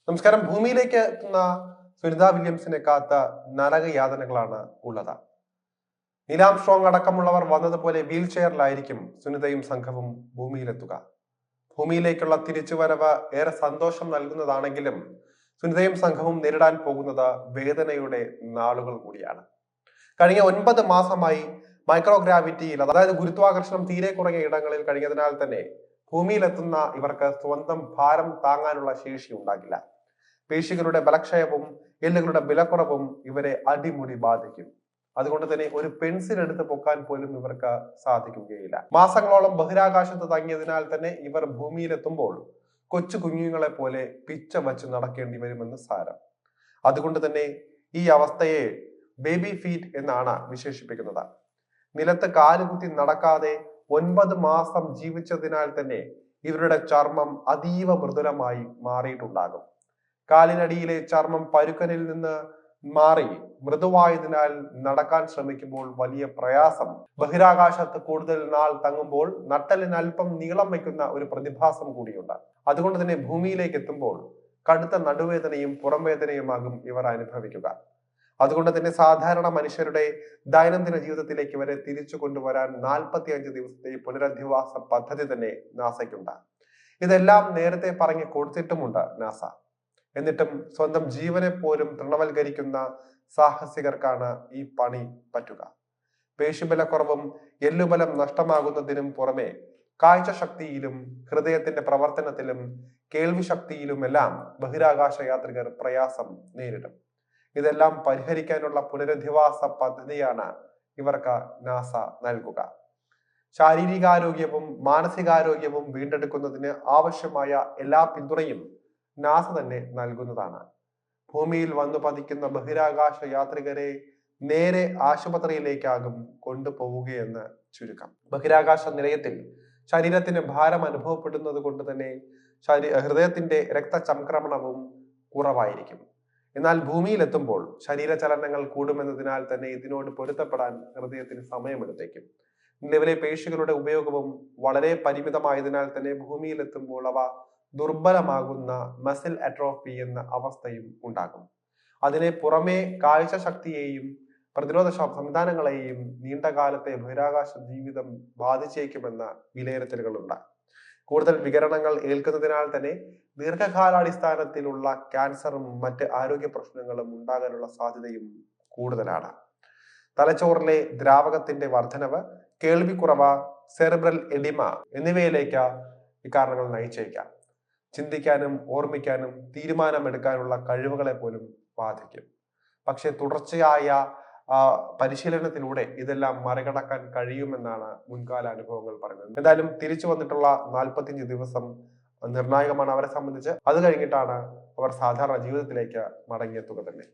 നമസ്കാരം. ഭൂമിയിലേക്ക് എത്തുന്ന സുനിത വില്യംസിനെ കാത്ത നരകയാതനകളാണ് ഉള്ളത്. നീലാം സ്ട്രോങ് അടക്കമുള്ളവർ വന്നതുപോലെ വീൽ ചെയറിലായിരിക്കും സുനിതയും സംഘവും ഭൂമിയിലെത്തുക. ഭൂമിയിലേക്കുള്ള തിരിച്ചുവരവ് ഏറെ സന്തോഷം നൽകുന്നതാണെങ്കിലും സുനിതയും സംഘവും നേരിടാൻ പോകുന്നത് വേദനയുടെ നാളുകൾ കൂടിയാണ്. കഴിഞ്ഞ 9 മാസമായി മൈക്രോഗ്രാവിറ്റിയിൽ, അതായത് ഗുരുത്വാകർഷണം തീരെ കുറഞ്ഞ ഇടങ്ങളിൽ കഴിഞ്ഞതിനാൽ തന്നെ ഭൂമിയിലെത്തുന്ന ഇവർക്ക് സ്വന്തം ഭാരം താങ്ങാനുള്ള ശേഷി ഉണ്ടാകില്ല. പേശികളുടെ ബലക്ഷയവും എല്ലുകളുടെ ബലക്കുറവും ഇവരെ അടിമുടി ബാധിക്കും. അതുകൊണ്ട് തന്നെ ഒരു പെൻസിൽ എടുത്ത് പൊക്കാൻ പോലും ഇവർക്ക് സാധിക്കുകയില്ല. മാസങ്ങളോളം ബഹിരാകാശത്ത് തങ്ങിയതിനാൽ തന്നെ ഇവർ ഭൂമിയിലെത്തുമ്പോൾ കൊച്ചു കുഞ്ഞുങ്ങളെ പോലെ പിച്ച വച്ച് നടക്കേണ്ടി വരുമെന്ന് സാരം. അതുകൊണ്ട് തന്നെ ഈ അവസ്ഥയെ ബേബി ഫീറ്റ് എന്നാണ് വിശേഷിപ്പിക്കുന്നത്. നിലത്ത് കാലുകുത്തി നടക്കാതെ 9 മാസം ജീവിച്ചതിനാൽ തന്നെ ഇവരുടെ ചർമ്മം അതീവ മൃദുലമായി മാറിയിട്ടുണ്ടാകും. കാലിനടിയിലെ ചർമ്മം പരുക്കനിൽ നിന്ന് മാറി മൃദുവായതിനാൽ നടക്കാൻ ശ്രമിക്കുമ്പോൾ വലിയ പ്രയാസം. ബഹിരാകാശത്ത് കൂടുതൽ നാൾ തങ്ങുമ്പോൾ നട്ടലിന് അല്പം നീളം വയ്ക്കുന്ന ഒരു പ്രതിഭാസം കൂടിയുണ്ട്. അതുകൊണ്ട് തന്നെ ഭൂമിയിലേക്ക് എത്തുമ്പോൾ കടുത്ത നടുവേദനയും പുറംവേദനയുമാകും ഇവർ അനുഭവിക്കുക. അതുകൊണ്ട് തന്നെ സാധാരണ മനുഷ്യരുടെ ദൈനംദിന ജീവിതത്തിലേക്ക് വരെ തിരിച്ചു കൊണ്ടുവരാൻ 45 ദിവസത്തെ പുനരധിവാസ പദ്ധതി തന്നെ നാസയ്ക്കുണ്ട്. ഇതെല്ലാം നേരത്തെ പറഞ്ഞു കൊടുത്തിട്ടുമുണ്ട് നാസ. എന്നിട്ടും സ്വന്തം ജീവനെ പോലും തൃണവൽക്കരിക്കുന്ന സാഹസികർക്കാണ് ഈ പണി പറ്റുക. പേശിബലക്കുറവും എല്ലുബലം നഷ്ടമാകുന്നതിനും പുറമെ കാഴ്ച ശക്തിയിലും ഹൃദയത്തിന്റെ പ്രവർത്തനത്തിലും കേൾവി ശക്തിയിലുമെല്ലാം ബഹിരാകാശ യാത്രികർ പ്രയാസം നേരിടും. ഇതെല്ലാം പരിഹരിക്കാനുള്ള പുനരധിവാസ പദ്ധതിയാണ് ഇവർക്ക് നാസ നൽകുക. ശാരീരികാരോഗ്യവും മാനസികാരോഗ്യവും വീണ്ടെടുക്കുന്നതിന് ആവശ്യമായ എല്ലാ പിന്തുണയും നാസ തന്നെ നൽകുന്നതാണ്. ഭൂമിയിൽ വന്നു പതിക്കുന്ന ബഹിരാകാശ യാത്രികരെ നേരെ ആശുപത്രിയിലേക്കാകും കൊണ്ടുപോവുകയെന്ന് ചുരുക്കം. ബഹിരാകാശ നിലയത്തിൽ ശരീരത്തിന് ഭാരം അനുഭവപ്പെടുന്നത് കൊണ്ട് തന്നെ ഹൃദയത്തിന്റെ രക്തചംക്രമണവും കുറവായിരിക്കും. എന്നാൽ ഭൂമിയിലെത്തുമ്പോൾ ശരീരചലനങ്ങൾ കൂടുമെന്നതിനാൽ തന്നെ ഇതിനോട് പൊരുത്തപ്പെടാൻ ഹൃദയത്തിന് സമയമെടുത്തേക്കും. നിലവിലെ പേശികളുടെ ഉപയോഗവും വളരെ പരിമിതമായതിനാൽ തന്നെ ഭൂമിയിലെത്തുമ്പോൾ അവ ദുർബലമാകുന്ന മസിൽ അട്രോഫി എന്ന അവസ്ഥയും ഉണ്ടാകും. അതിനെ പുറമെ കാഴ്ച ശക്തിയെയും പ്രതിരോധ സംവിധാനങ്ങളെയും നീണ്ടകാലത്തെ ബഹിരാകാശ ജീവിതം ബാധിച്ചേക്കുമെന്ന വിലയിരുത്തലുകളുണ്ട്. കൂടുതൽ വികിരണങ്ങൾ ഏൽക്കുന്നതിനാൽ തന്നെ ദീർഘകാലാടിസ്ഥാനത്തിലുള്ള ക്യാൻസറും മറ്റ് ആരോഗ്യ പ്രശ്നങ്ങളും ഉണ്ടാകാനുള്ള സാധ്യതയും കൂടുതലാണ്. തലച്ചോറിലെ ദ്രാവകത്തിന്റെ വർധനവ്, കേൾവിക്കുറവ്, സെറിബ്രൽ എഡിമ എന്നിവയിലേക്ക് ഇക്കാരണങ്ങൾ നയിച്ചേക്കാം. ചിന്തിക്കാനും ഓർമ്മിക്കാനും തീരുമാനമെടുക്കാനുള്ള കഴിവുകളെ പോലും ബാധിക്കും. പക്ഷെ തുടർച്ചയായ പരിശീലനത്തിലൂടെ ഇതെല്ലാം മറികടക്കാൻ കഴിയുമെന്നാണ് മുൻകാല അനുഭവങ്ങൾ പറയുന്നത്. എന്തായാലും തിരിച്ചു വന്നിട്ടുള്ള 45 ദിവസം നിർണായകമാണ് അവരെ സംബന്ധിച്ച്. അത് കഴിഞ്ഞിട്ടാണ് അവർ സാധാരണ ജീവിതത്തിലേക്ക് മടങ്ങിയെത്തുക തന്നെ.